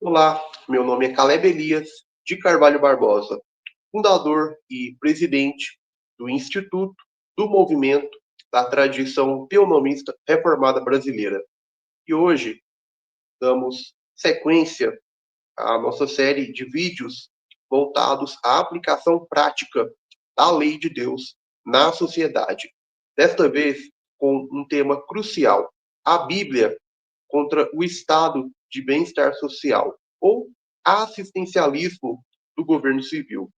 Olá, meu nome é Caleb Elias de Carvalho Barbosa, fundador e presidente do Instituto do Movimento da Tradição Teonomista Reformada Brasileira. E hoje damos sequência à nossa série de vídeos voltados à aplicação prática da lei de Deus na sociedade. Desta vez com um tema crucial: a Bíblia contra o estado de bem-estar social, ou assistencialismo do governo civil.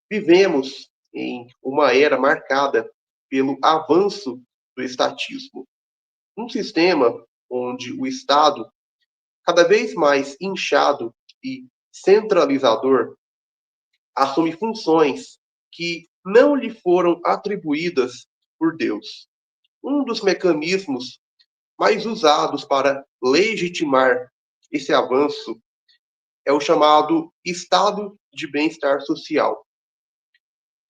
Vivemos em uma era marcada pelo avanço do estatismo, um sistema onde o Estado, cada vez mais inchado e centralizador, assume funções que não lhe foram atribuídas por Deus. Um dos mecanismos mais usados para legitimar esse avanço é o chamado estado de bem-estar social,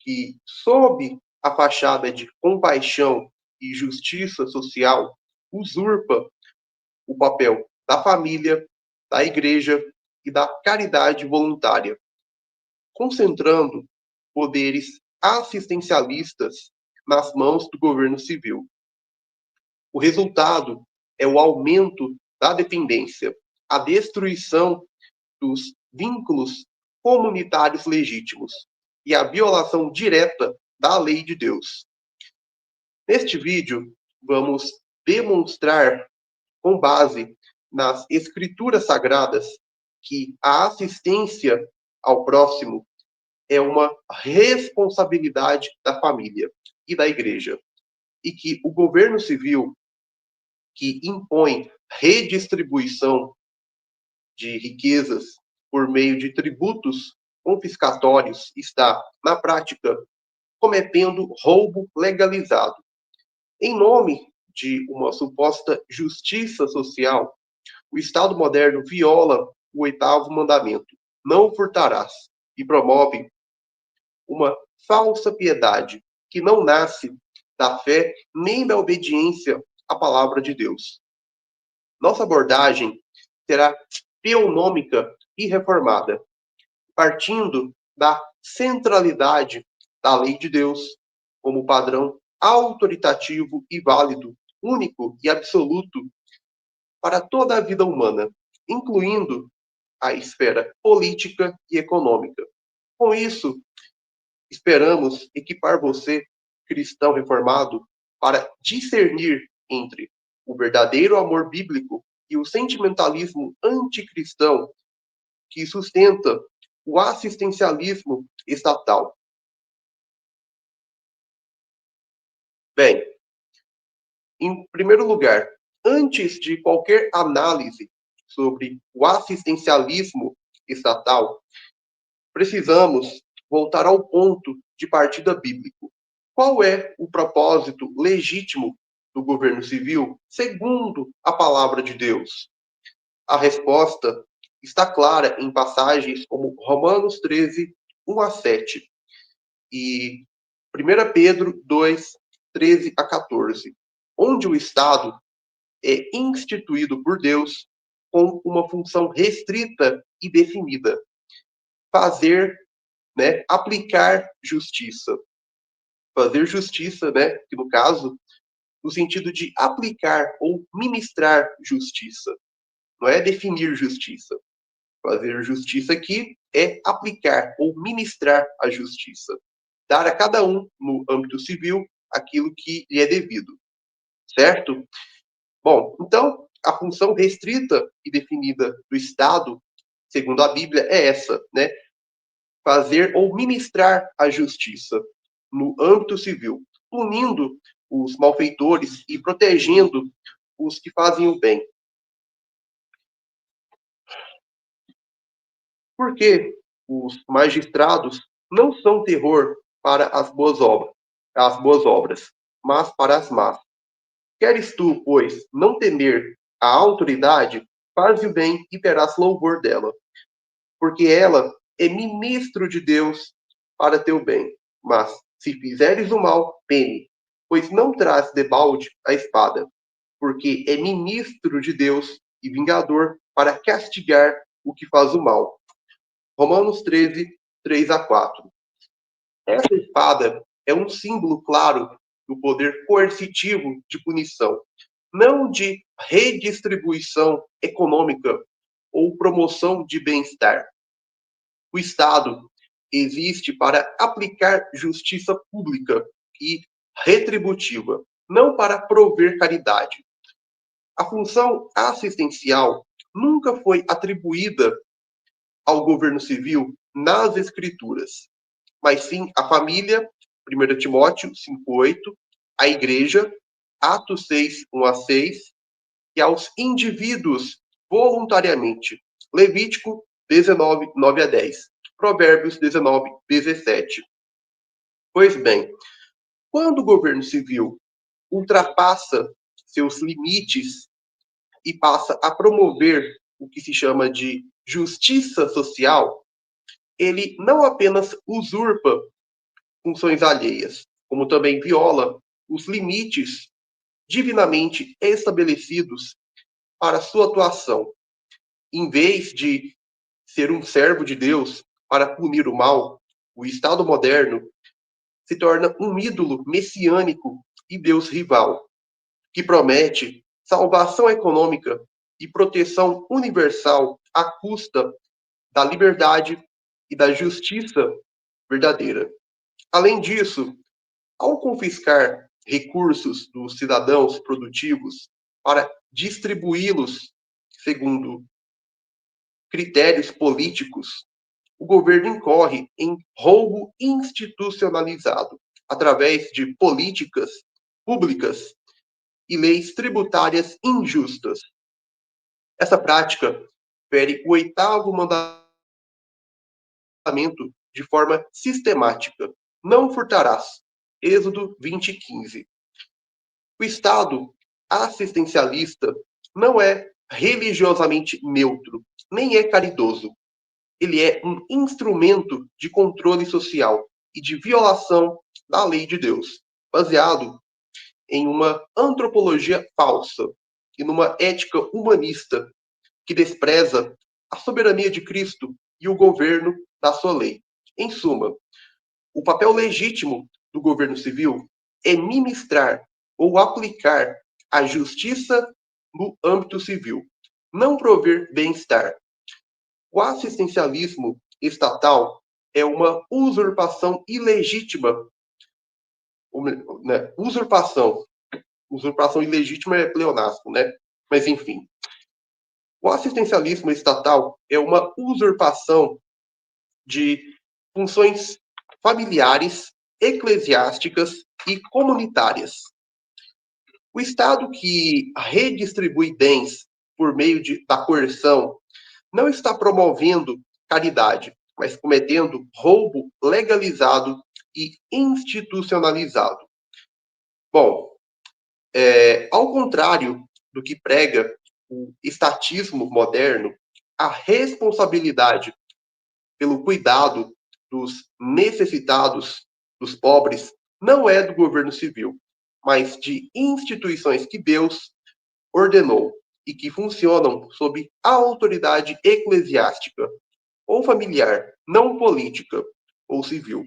que, sob a fachada de compaixão e justiça social, usurpa o papel da família, da igreja e da caridade voluntária, concentrando poderes assistencialistas nas mãos do governo civil. O resultado é o aumento da dependência, a destruição dos vínculos comunitários legítimos e a violação direta da lei de Deus. Neste vídeo, vamos demonstrar, com base nas escrituras sagradas, que a assistência ao próximo é uma responsabilidade da família e da igreja, e que o governo civil, que impõe redistribuição de riquezas por meio de tributos confiscatórios, está, na prática, cometendo roubo legalizado. Em nome de uma suposta justiça social, o Estado moderno viola o oitavo mandamento: não furtarás, e promove uma falsa piedade que não nasce da fé nem da obediência à palavra de Deus. Nossa abordagem será teonômica e reformada, partindo da centralidade da lei de Deus como padrão autoritativo e válido, único e absoluto para toda a vida humana, incluindo a esfera política e econômica. Com isso, esperamos equipar você, cristão reformado, para discernir entre o verdadeiro amor bíblico e o sentimentalismo anticristão que sustenta o assistencialismo estatal. Bem, em primeiro lugar, antes de qualquer análise sobre o assistencialismo estatal, precisamos voltar ao ponto de partida bíblico. Qual é o propósito legítimo do governo civil segundo a palavra de Deus? A resposta está clara em passagens como Romanos 13, 1 a 7 e 1 Pedro 2, 13 a 14, onde o Estado é instituído por Deus com uma função restrita e definida: fazer, aplicar justiça. Fazer justiça, que no caso, no sentido de aplicar ou ministrar justiça. Não é definir justiça. Fazer justiça aqui é aplicar ou ministrar a justiça. Dar a cada um, no âmbito civil, aquilo que lhe é devido. Certo? Bom, então, a função restrita e definida do Estado, segundo a Bíblia, é essa, fazer ou ministrar a justiça no âmbito civil, punindo os malfeitores e protegendo os que fazem o bem. Porque os magistrados não são terror para as boas obras, mas para as más. Queres tu, pois, não temer a autoridade, faze o bem e terás louvor dela, porque ela é ministro de Deus para teu bem. Mas, se fizeres o mal, teme, pois não traz debalde a espada, porque é ministro de Deus e vingador para castigar o que faz o mal. Romanos 13, 3-4. Essa espada é um símbolo claro do poder coercitivo de punição, não de redistribuição econômica ou promoção de bem-estar. O Estado existe para aplicar justiça pública e retributiva, não para prover caridade. A função assistencial nunca foi atribuída ao governo civil nas Escrituras, mas sim à família, 1 Timóteo 5:8, à igreja, Atos 6, 1-6, e aos indivíduos voluntariamente, Levítico 19, 9-10, Provérbios 19, 17. Pois bem, quando o governo civil ultrapassa seus limites e passa a promover o que se chama de justiça social, ele não apenas usurpa funções alheias, como também viola os limites divinamente estabelecidos para sua atuação. Em vez de ser um servo de Deus para punir o mal, o Estado moderno se torna um ídolo messiânico e Deus rival, que promete salvação econômica e proteção universal à custa da liberdade e da justiça verdadeira. Além disso, ao confiscar recursos dos cidadãos produtivos para distribuí-los segundo critérios políticos, o governo incorre em roubo institucionalizado através de políticas públicas e leis tributárias injustas. Essa prática fere o oitavo mandamento de forma sistemática: não furtarás. Êxodo 20:15. O Estado assistencialista não é religiosamente neutro, nem é caridoso. Ele é um instrumento de controle social e de violação da lei de Deus, baseado em uma antropologia falsa e numa ética humanista que despreza a soberania de Cristo e o governo da sua lei. Em suma, o papel legítimo do governo civil é ministrar ou aplicar a justiça no âmbito civil, não prover bem-estar. O assistencialismo estatal é uma usurpação ilegítima, né? Usurpação ilegítima é pleonasmo, né? Mas enfim, o assistencialismo estatal é uma usurpação de funções familiares, eclesiásticas e comunitárias. O Estado que redistribui bens por meio da coerção não está promovendo caridade, mas cometendo roubo legalizado e institucionalizado. Bom, ao contrário do que prega o estatismo moderno, a responsabilidade pelo cuidado dos necessitados, dos pobres, não é do governo civil, mas de instituições que Deus ordenou e que funcionam sob a autoridade eclesiástica ou familiar, não política ou civil.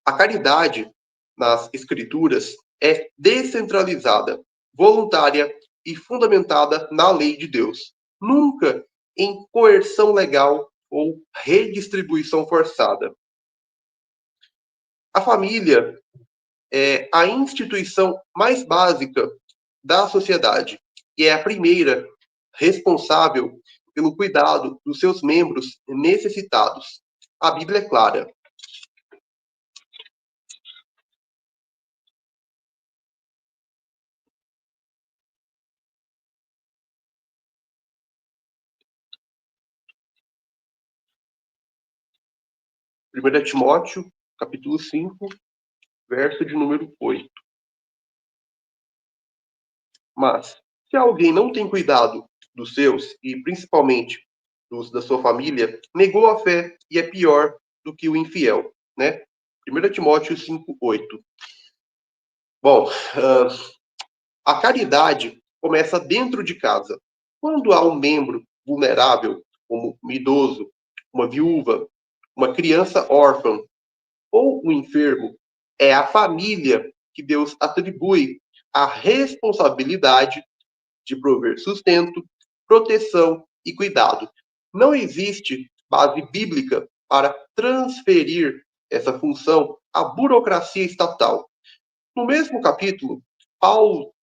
A caridade nas Escrituras é descentralizada, voluntária e fundamentada na lei de Deus, nunca em coerção legal ou redistribuição forçada. A família é a instituição mais básica da sociedade e é a primeira responsável pelo cuidado dos seus membros necessitados. A Bíblia é clara. Primeira Timóteo, capítulo 5, verso de número 8. Mas, se alguém não tem cuidado dos seus, e principalmente dos da sua família, negou a fé e é pior do que o infiel, né? 1 Timóteo 5, 8. Bom, a caridade começa dentro de casa. Quando há um membro vulnerável, como um idoso, uma viúva, uma criança órfã ou um enfermo, é a família que Deus atribui a responsabilidade de prover sustento, proteção e cuidado. Não existe base bíblica para transferir essa função à burocracia estatal. No mesmo capítulo, Paulo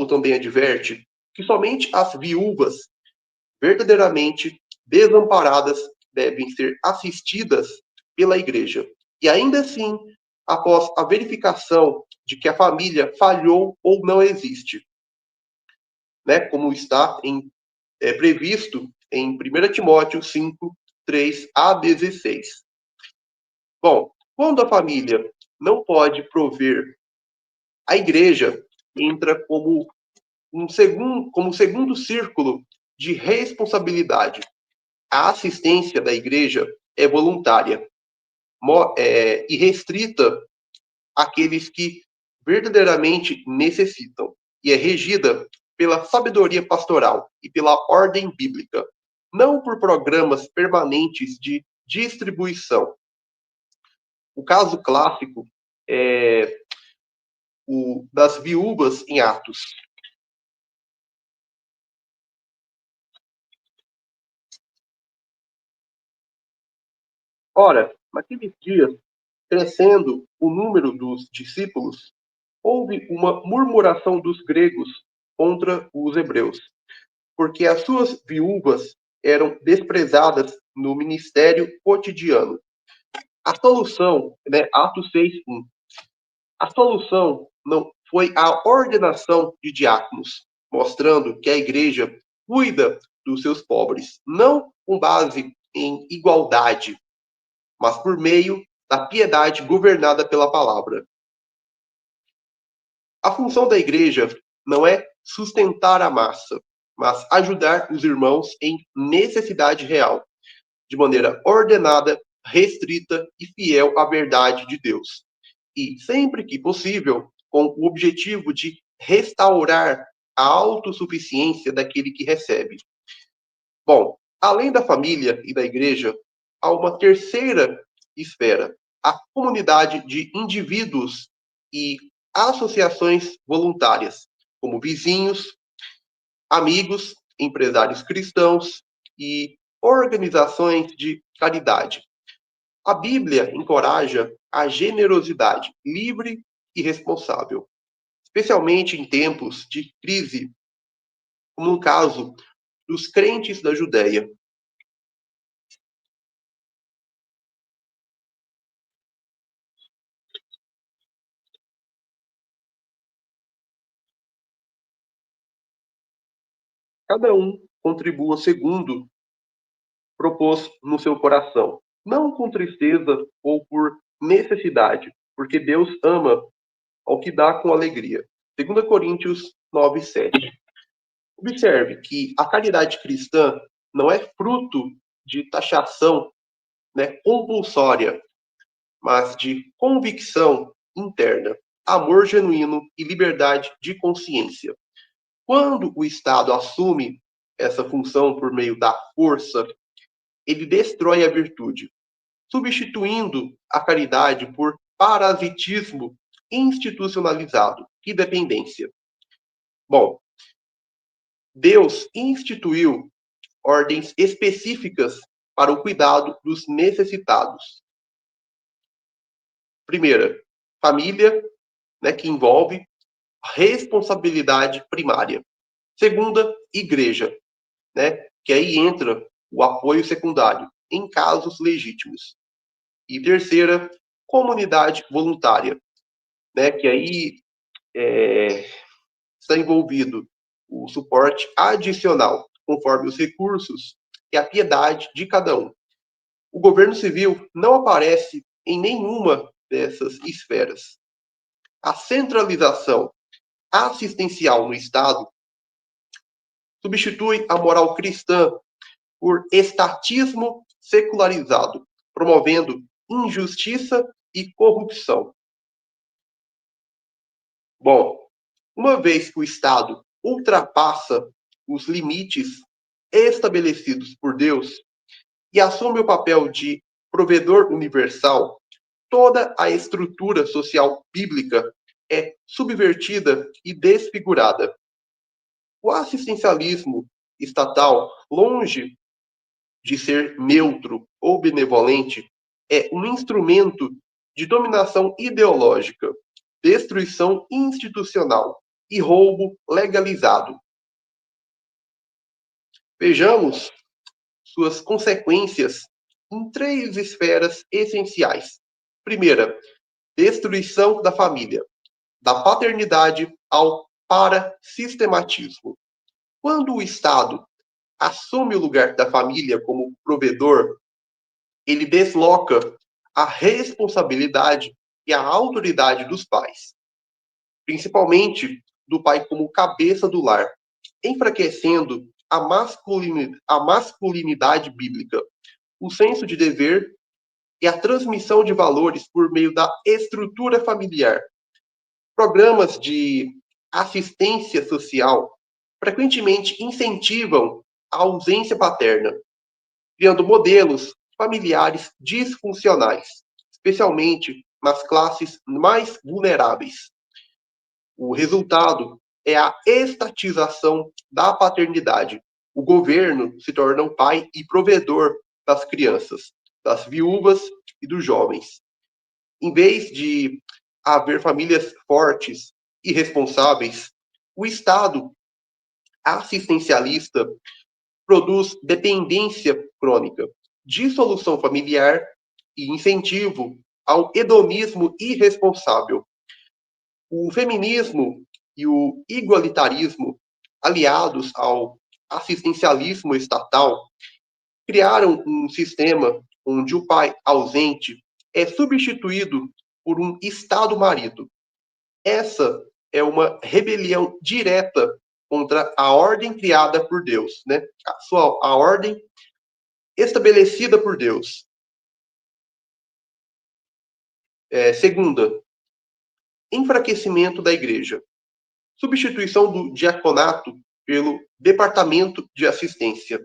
também adverte que somente as viúvas verdadeiramente desamparadas devem ser assistidas pela igreja. E ainda assim, após a verificação de que a família falhou ou não existe, né, como está previsto em 1 Timóteo 5, 3 a 16. Bom, quando a família não pode prover, a igreja entra como segundo círculo de responsabilidade. A assistência da igreja é voluntária e restrita àqueles que verdadeiramente necessitam, e é regida pela sabedoria pastoral e pela ordem bíblica, não por programas permanentes de distribuição. O caso clássico é o das viúvas em Atos. Ora, naqueles dias, crescendo o número dos discípulos, houve uma murmuração dos gregos contra os hebreus, porque as suas viúvas eram desprezadas no ministério cotidiano. A solução, né, Atos 6:1. A solução não foi a ordenação de diáconos, mostrando que a igreja cuida dos seus pobres, não com base em igualdade, mas por meio da piedade governada pela palavra. A função da igreja não é sustentar a massa, mas ajudar os irmãos em necessidade real, de maneira ordenada, restrita e fiel à verdade de Deus. E, sempre que possível, com o objetivo de restaurar a autossuficiência daquele que recebe. Bom, além da família e da igreja, há uma terceira esfera, a comunidade de indivíduos e associações voluntárias, como vizinhos, amigos, empresários cristãos e organizações de caridade. A Bíblia encoraja a generosidade livre e responsável, especialmente em tempos de crise, como no caso dos crentes da Judéia. Cada um contribua segundo propôs no seu coração, não com tristeza ou por necessidade, porque Deus ama ao que dá com alegria. 2 Coríntios 9:7. Observe que a caridade cristã não é fruto de taxação, né, compulsória, mas de convicção interna, amor genuíno e liberdade de consciência. Quando o Estado assume essa função por meio da força, ele destrói a virtude, substituindo a caridade por parasitismo institucionalizado e dependência. Bom, Deus instituiu ordens específicas para o cuidado dos necessitados. Primeira, família, né, que envolve responsabilidade primária. Segunda, igreja, né, que aí entra o apoio secundário em casos legítimos. E terceira, comunidade voluntária, né, que aí está envolvido o suporte adicional, conforme os recursos e a piedade de cada um. O governo civil não aparece em nenhuma dessas esferas. A centralização assistencial no Estado substitui a moral cristã por estatismo secularizado, promovendo injustiça e corrupção. Bom, uma vez que o Estado ultrapassa os limites estabelecidos por Deus e assume o papel de provedor universal, toda a estrutura social bíblica é subvertida e desfigurada. O assistencialismo estatal, longe de ser neutro ou benevolente, é um instrumento de dominação ideológica, destruição institucional e roubo legalizado. Vejamos suas consequências em três esferas essenciais. Primeira, destruição da família, da paternidade ao parasistematismo. Quando o Estado assume o lugar da família como provedor, ele desloca a responsabilidade e a autoridade dos pais, principalmente do pai como cabeça do lar, enfraquecendo a masculinidade bíblica, o senso de dever e a transmissão de valores por meio da estrutura familiar. Programas de assistência social frequentemente incentivam a ausência paterna, criando modelos familiares disfuncionais, especialmente nas classes mais vulneráveis. O resultado é a estatização da paternidade. O governo se torna o pai e provedor das crianças, das viúvas e dos jovens. Em vez de haver famílias fortes e responsáveis, o Estado assistencialista produz dependência crônica, dissolução familiar e incentivo ao hedonismo irresponsável. O feminismo e o igualitarismo, aliados ao assistencialismo estatal, criaram um sistema onde o pai ausente é substituído por um Estado marido. Essa é uma rebelião direta contra a ordem criada por Deus, né? A ordem estabelecida por Deus. Segunda, enfraquecimento da igreja. Substituição do diaconato pelo departamento de assistência.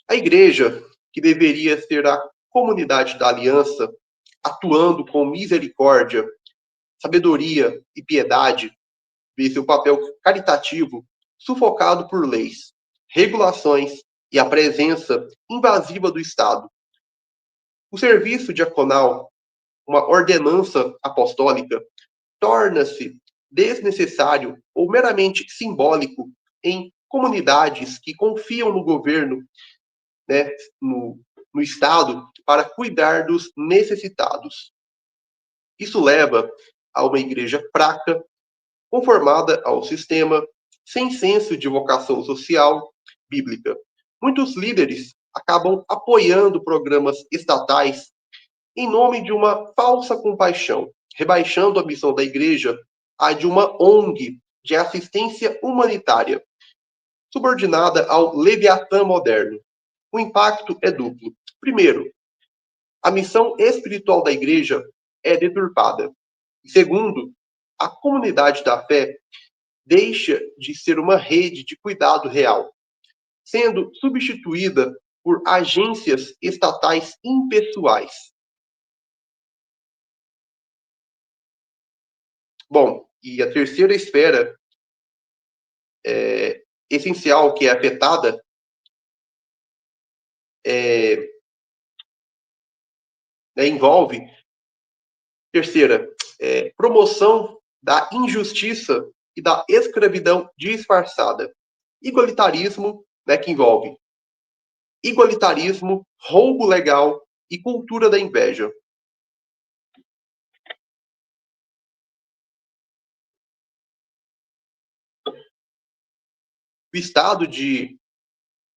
A igreja, que deveria ser a comunidade da aliança, atuando com misericórdia, sabedoria e piedade, vê seu papel caritativo sufocado por leis, regulações e a presença invasiva do Estado. O serviço diaconal, uma ordenança apostólica, torna-se desnecessário ou meramente simbólico em comunidades que confiam no governo, né, no Estado, para cuidar dos necessitados. Isso leva a uma igreja fraca, conformada ao sistema, sem senso de vocação social bíblica. Muitos líderes acabam apoiando programas estatais em nome de uma falsa compaixão, rebaixando a missão da igreja à de uma ONG de assistência humanitária, subordinada ao Leviatã moderno. O impacto é duplo. Primeiro, a missão espiritual da igreja é deturpada. E segundo, a comunidade da fé deixa de ser uma rede de cuidado real, sendo substituída por agências estatais impessoais. Bom, e a terceira esfera essencial que é afetada envolve, terceira, promoção da injustiça e da escravidão disfarçada. Igualitarismo, né, que envolve igualitarismo, roubo legal e cultura da inveja. O estado de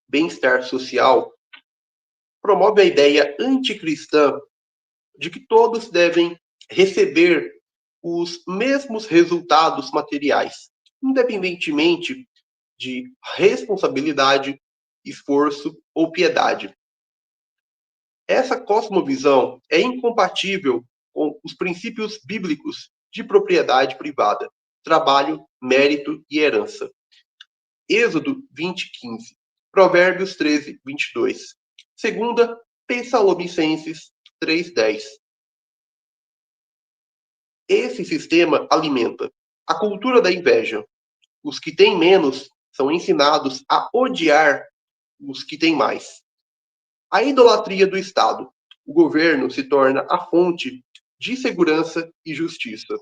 bem-estar social promove a ideia anticristã de que todos devem receber os mesmos resultados materiais, independentemente de responsabilidade, esforço ou piedade. Essa cosmovisão é incompatível com os princípios bíblicos de propriedade privada, trabalho, mérito e herança. Êxodo 20:15. Provérbios 13:22. Segunda, Tessalonicenses 3:10. Esse sistema alimenta a cultura da inveja. Os que têm menos são ensinados a odiar os que têm mais. A idolatria do Estado. O governo se torna a fonte de segurança e justiça.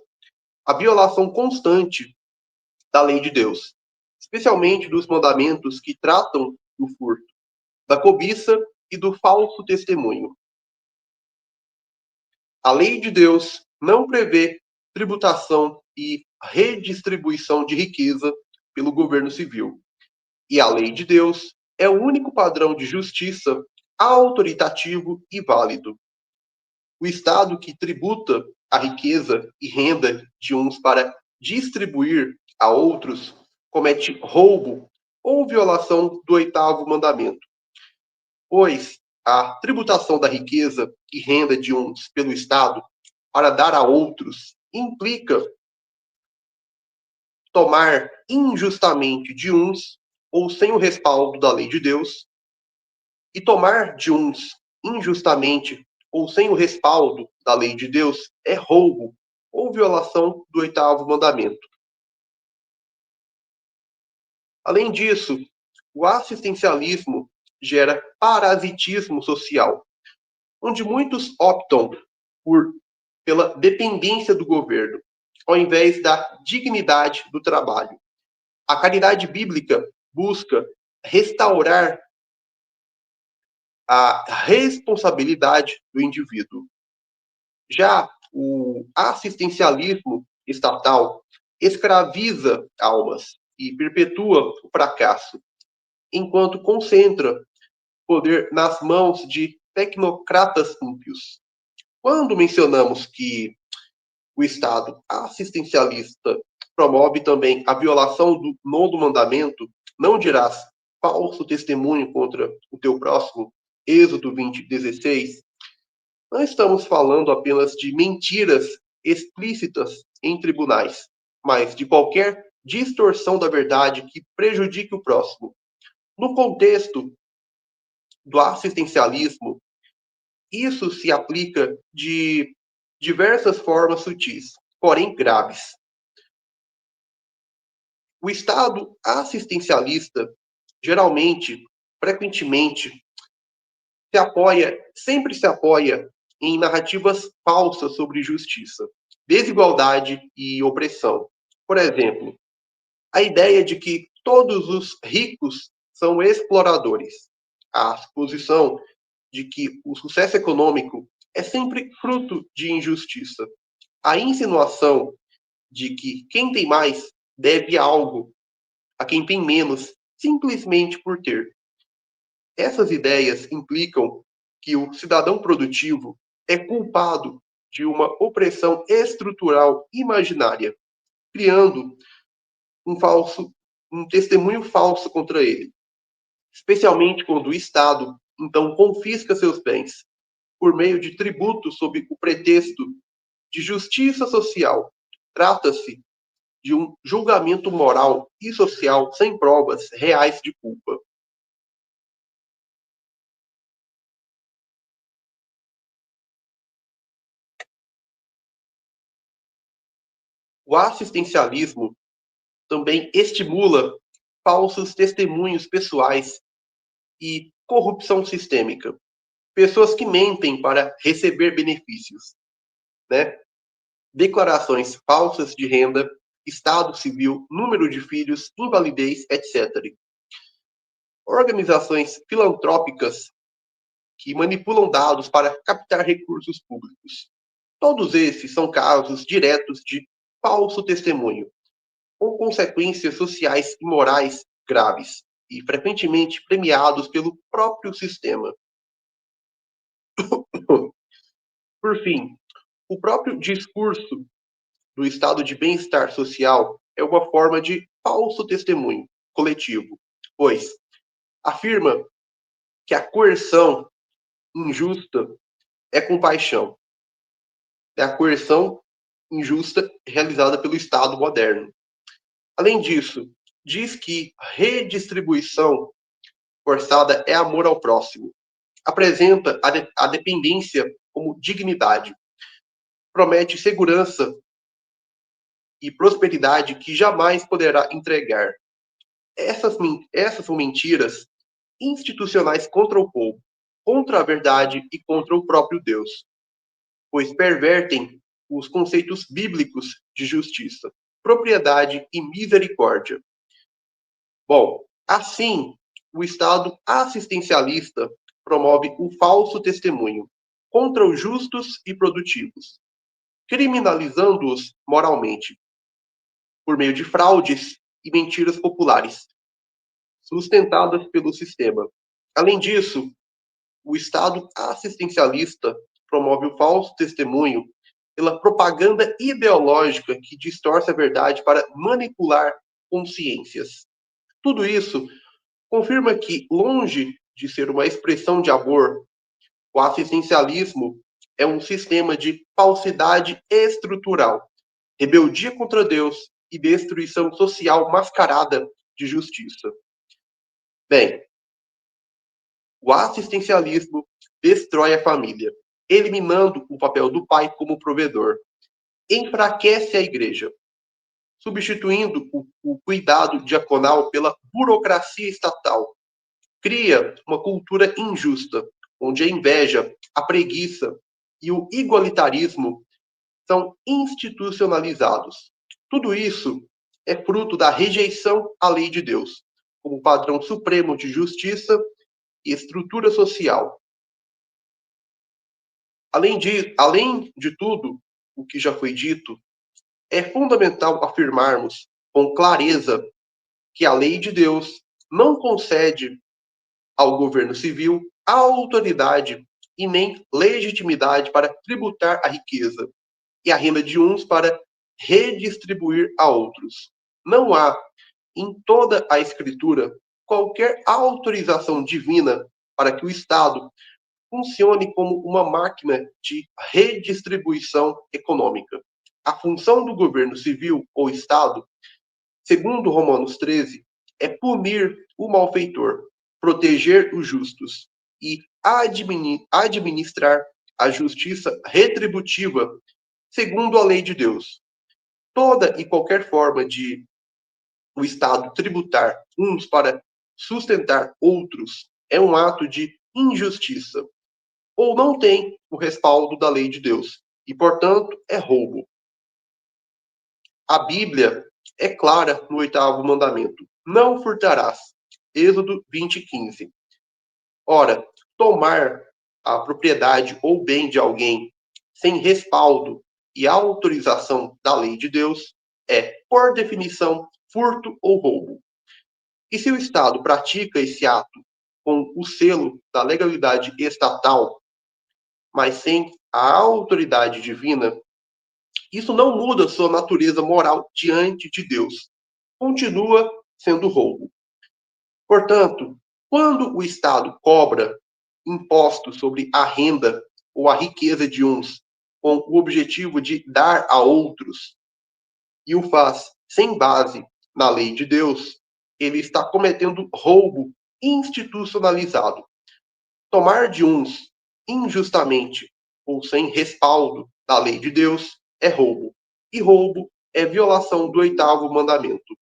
A violação constante da lei de Deus, especialmente dos mandamentos que tratam do furto, da cobiça e do falso testemunho. A lei de Deus não prevê tributação e redistribuição de riqueza pelo governo civil. E a lei de Deus é o único padrão de justiça autoritativo e válido. O Estado que tributa a riqueza e renda de uns para distribuir a outros comete roubo ou violação do oitavo mandamento, pois a tributação da riqueza e renda de uns pelo Estado para dar a outros implica tomar injustamente de uns ou sem o respaldo da lei de Deus, e tomar de uns injustamente ou sem o respaldo da lei de Deus é roubo ou violação do oitavo mandamento. Além disso, o assistencialismo gera parasitismo social, onde muitos optam pela dependência do governo, ao invés da dignidade do trabalho. A caridade bíblica busca restaurar a responsabilidade do indivíduo. Já o assistencialismo estatal escraviza almas e perpetua o fracasso, enquanto concentra poder nas mãos de tecnocratas ímpios. Quando mencionamos que o Estado assistencialista promove também a violação do nono mandamento, não dirás falso testemunho contra o teu próximo, Êxodo 20:16, não estamos falando apenas de mentiras explícitas em tribunais, mas de qualquer distorção da verdade que prejudique o próximo. No contexto do assistencialismo, isso se aplica de diversas formas sutis, porém graves. O Estado assistencialista, geralmente, frequentemente, sempre se apoia em narrativas falsas sobre justiça, desigualdade e opressão. Por exemplo, a ideia de que todos os ricos são exploradores, a suposição de que o sucesso econômico é sempre fruto de injustiça, a insinuação de que quem tem mais deve algo a quem tem menos simplesmente por ter. Essas ideias implicam que o cidadão produtivo é culpado de uma opressão estrutural imaginária, criando um testemunho falso contra ele, especialmente quando o Estado então confisca seus bens por meio de tributos sob o pretexto de justiça social. Trata-se de um julgamento moral e social sem provas reais de culpa. O assistencialismo também estimula falsos testemunhos pessoais e corrupção sistêmica. Pessoas que mentem para receber benefícios, né? Declarações falsas de renda, estado civil, número de filhos, invalidez, etc. Organizações filantrópicas que manipulam dados para captar recursos públicos. Todos esses são casos diretos de falso testemunho, com consequências sociais e morais graves, e frequentemente premiados pelo próprio sistema. Por fim, o próprio discurso do estado de bem-estar social é uma forma de falso testemunho coletivo, pois afirma que a coerção injusta é compaixão. A coerção injusta realizada pelo Estado moderno. Além disso, diz que redistribuição forçada é amor ao próximo. Apresenta a dependência como dignidade. Promete segurança e prosperidade que jamais poderá entregar. Essas são mentiras institucionais contra o povo, contra a verdade e contra o próprio Deus, pois pervertem os conceitos bíblicos de justiça, propriedade e misericórdia. Bom, assim, o Estado assistencialista promove o falso testemunho contra os justos e produtivos, criminalizando-os moralmente, por meio de fraudes e mentiras populares, sustentadas pelo sistema. Além disso, o Estado assistencialista promove o falso testemunho pela propaganda ideológica que distorce a verdade para manipular consciências. Tudo isso confirma que, longe de ser uma expressão de amor, o assistencialismo é um sistema de falsidade estrutural, rebeldia contra Deus e destruição social mascarada de justiça. Bem, o assistencialismo destrói a família, eliminando o papel do pai como provedor, enfraquece a igreja, substituindo o cuidado diaconal pela burocracia estatal, cria uma cultura injusta, onde a inveja, a preguiça e o igualitarismo são institucionalizados. Tudo isso é fruto da rejeição à lei de Deus, como padrão supremo de justiça e estrutura social. Além de tudo o que já foi dito, é fundamental afirmarmos com clareza que a lei de Deus não concede ao governo civil a autoridade e nem legitimidade para tributar a riqueza e a renda de uns para redistribuir a outros. Não há, em toda a Escritura, qualquer autorização divina para que o Estado funcione como uma máquina de redistribuição econômica. A função do governo civil ou Estado, segundo Romanos 13, é punir o malfeitor, proteger os justos e administrar a justiça retributiva, segundo a lei de Deus. Toda e qualquer forma de o Estado tributar uns para sustentar outros é um ato de injustiça, ou não tem o respaldo da lei de Deus, e, portanto, é roubo. A Bíblia é clara no oitavo mandamento: não furtarás. Êxodo 20:15. Ora, tomar a propriedade ou bem de alguém sem respaldo e autorização da lei de Deus é, por definição, furto ou roubo. E se o Estado pratica esse ato com o selo da legalidade estatal, mas sem a autoridade divina, isso não muda sua natureza moral diante de Deus. Continua sendo roubo. Portanto, quando o Estado cobra impostos sobre a renda ou a riqueza de uns, com o objetivo de dar a outros, e o faz sem base na lei de Deus, ele está cometendo roubo institucionalizado. Tomar de uns injustamente ou sem respaldo da lei de Deus é roubo. E roubo é violação do oitavo mandamento.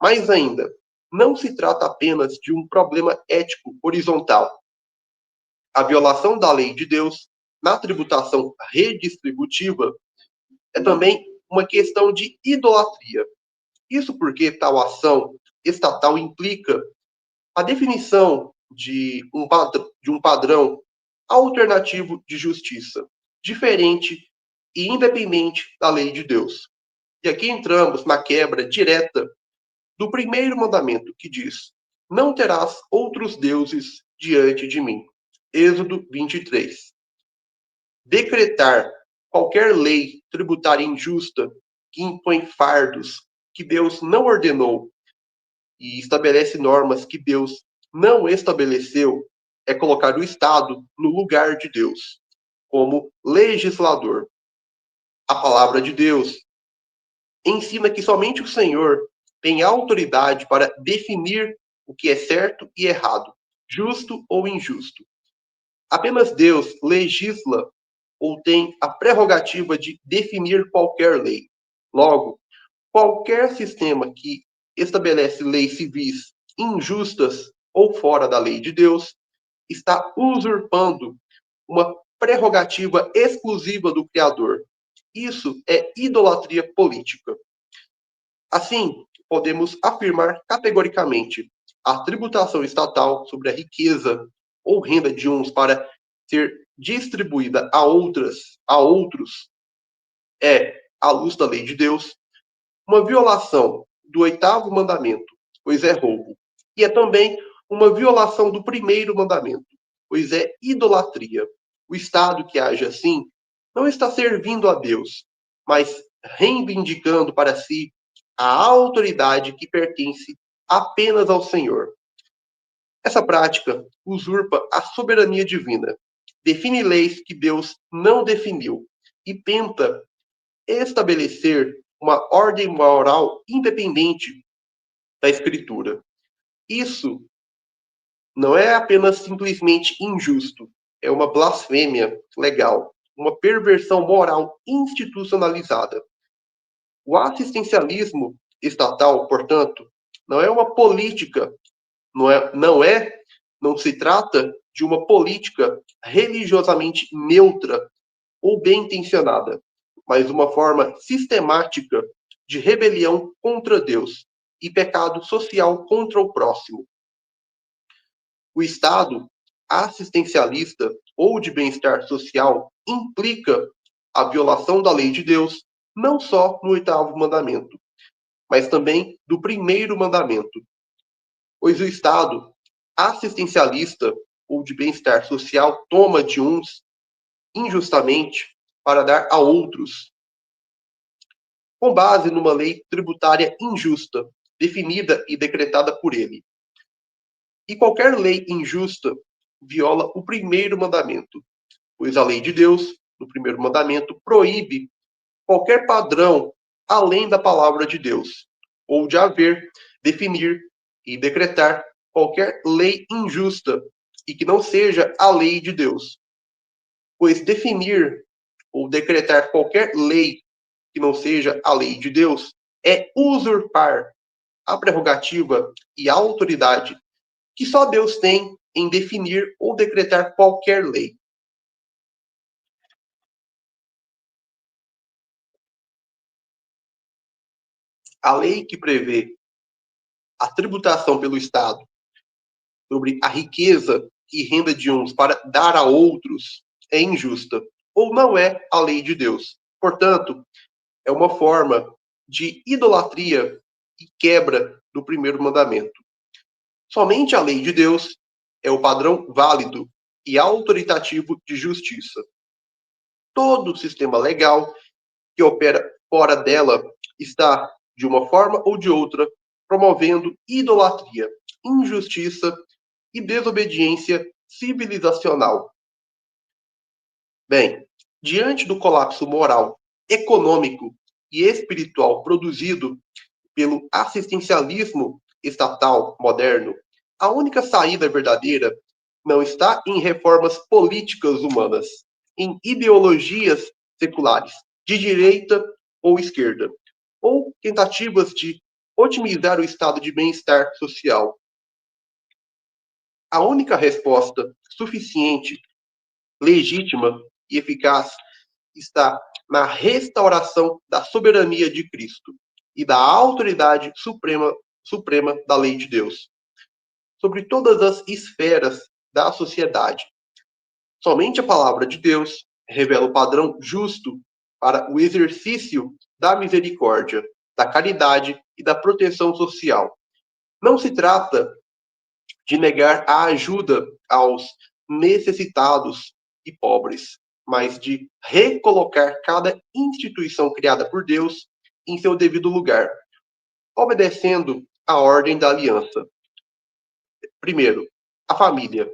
Mais ainda, não se trata apenas de um problema ético horizontal. A violação da lei de Deus na tributação redistributiva é também uma questão de idolatria. Isso porque tal ação estatal implica a definição de um padrão alternativo de justiça, diferente e independente da lei de Deus. E aqui entramos na quebra direta do primeiro mandamento, que diz: não terás outros deuses diante de mim. Êxodo 23. Decretar qualquer lei tributária injusta que impõe fardos que Deus não ordenou e estabelece normas que Deus não estabeleceu é colocar o Estado no lugar de Deus, como legislador. A palavra de Deus ensina que somente o Senhor tem autoridade para definir o que é certo e errado, justo ou injusto. Apenas Deus legisla ou tem a prerrogativa de definir qualquer lei. Logo, qualquer sistema que estabelece leis civis injustas ou fora da lei de Deus está usurpando uma prerrogativa exclusiva do Criador. Isso é idolatria política. Assim, podemos afirmar categoricamente a tributação estatal sobre a riqueza ou renda de uns para ser distribuída a outros, é, à luz da lei de Deus, uma violação do oitavo mandamento, pois é roubo. E é também uma violação do primeiro mandamento, pois é idolatria. O Estado que age assim não está servindo a Deus, mas reivindicando para si a autoridade que pertence apenas ao Senhor. Essa prática usurpa a soberania divina, define leis que Deus não definiu e tenta estabelecer uma ordem moral independente da Escritura. Isso não é apenas simplesmente injusto, é uma blasfêmia legal, uma perversão moral institucionalizada. O assistencialismo estatal, portanto, não é uma política, não se trata de uma política religiosamente neutra ou bem intencionada, mas uma forma sistemática de rebelião contra Deus e pecado social contra o próximo. O Estado assistencialista ou de bem-estar social implica a violação da lei de Deus, não só no oitavo mandamento, mas também do primeiro mandamento, pois o Estado assistencialista ou de bem-estar social toma de uns injustamente para dar a outros, com base numa lei tributária injusta, definida e decretada por ele. E qualquer lei injusta viola o primeiro mandamento, pois a lei de Deus, no primeiro mandamento, proíbe qualquer padrão além da palavra de Deus, ou de haver, definir e decretar qualquer lei injusta e que não seja a lei de Deus. Pois definir ou decretar qualquer lei que não seja a lei de Deus é usurpar a prerrogativa e a autoridade que só Deus tem em definir ou decretar qualquer lei. A lei que prevê a tributação pelo Estado sobre a riqueza e renda de uns para dar a outros é injusta, ou não é a lei de Deus. Portanto, é uma forma de idolatria e quebra do primeiro mandamento. Somente a lei de Deus é o padrão válido e autoritativo de justiça. Todo sistema legal que opera fora dela está, de uma forma ou de outra, promovendo idolatria, injustiça e desobediência civilizacional. Bem, diante do colapso moral, econômico e espiritual produzido pelo assistencialismo estatal moderno, a única saída verdadeira não está em reformas políticas humanas, em ideologias seculares, de direita ou esquerda, ou tentativas de otimizar o estado de bem-estar social. A única resposta suficiente, legítima e eficaz está na restauração da soberania de Cristo e da autoridade suprema da lei de Deus sobre todas as esferas da sociedade. Somente a palavra de Deus revela o padrão justo para o exercício da misericórdia, da caridade e da proteção social. Não se trata de negar a ajuda aos necessitados e pobres, mas de recolocar cada instituição criada por Deus em seu devido lugar, obedecendo à ordem da aliança. Primeiro, a família.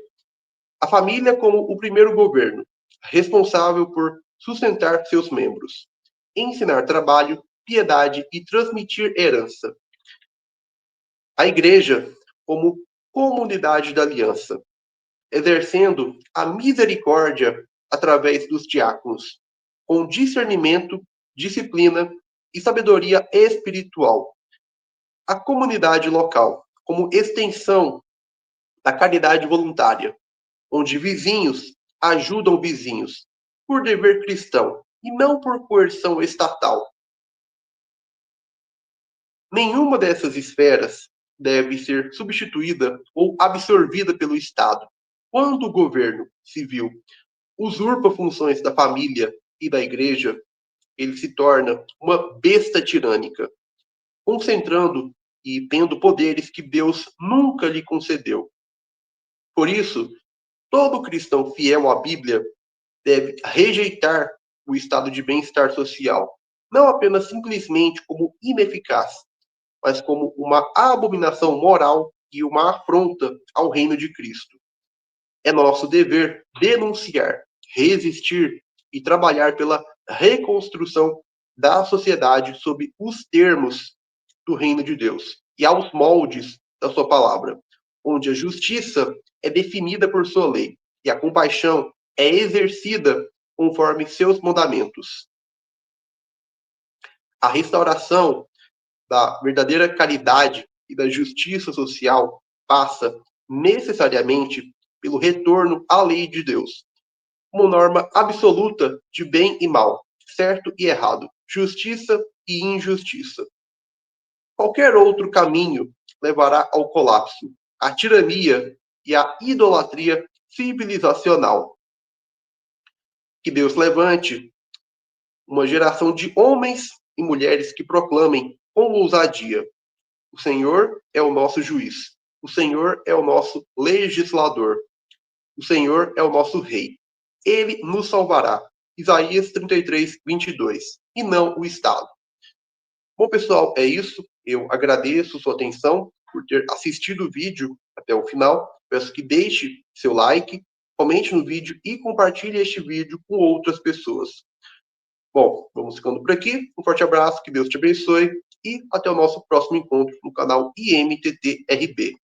A família como o primeiro governo, responsável por sustentar seus membros. ensinar trabalho, piedade e transmitir herança. A igreja como comunidade da aliança, exercendo a misericórdia através dos diáconos, com discernimento, disciplina e sabedoria espiritual. A comunidade local, como extensão da caridade voluntária, onde vizinhos ajudam vizinhos por dever cristão e não por coerção estatal. Nenhuma dessas esferas deve ser substituída ou absorvida pelo Estado. Quando o governo civil usurpa funções da família e da igreja, ele se torna uma besta tirânica, concentrando e tendo poderes que Deus nunca lhe concedeu. Por isso, todo cristão fiel à Bíblia deve rejeitar o estado de bem-estar social, não apenas simplesmente como ineficaz, mas como uma abominação moral e uma afronta ao reino de Cristo. É nosso dever denunciar, resistir e trabalhar pela reconstrução da sociedade sob os termos do reino de Deus e aos moldes da sua palavra, onde a justiça é definida por sua lei e a compaixão é exercida conforme seus mandamentos. A restauração da verdadeira caridade e da justiça social passa necessariamente pelo retorno à lei de Deus, como norma absoluta de bem e mal, certo e errado, justiça e injustiça. Qualquer outro caminho levará ao colapso, à tirania e à idolatria civilizacional. Que Deus levante uma geração de homens e mulheres que proclamem com ousadia: o Senhor é o nosso juiz, o Senhor é o nosso legislador, o Senhor é o nosso rei. Ele nos salvará. Isaías 33, 22. E não o Estado. Bom, pessoal, é isso. Eu agradeço sua atenção por ter assistido o vídeo até o final. Peço que deixe seu like, comente no vídeo e compartilhe este vídeo com outras pessoas. Bom, vamos ficando por aqui. Um forte abraço, que Deus te abençoe e até o nosso próximo encontro no canal IMTTRB.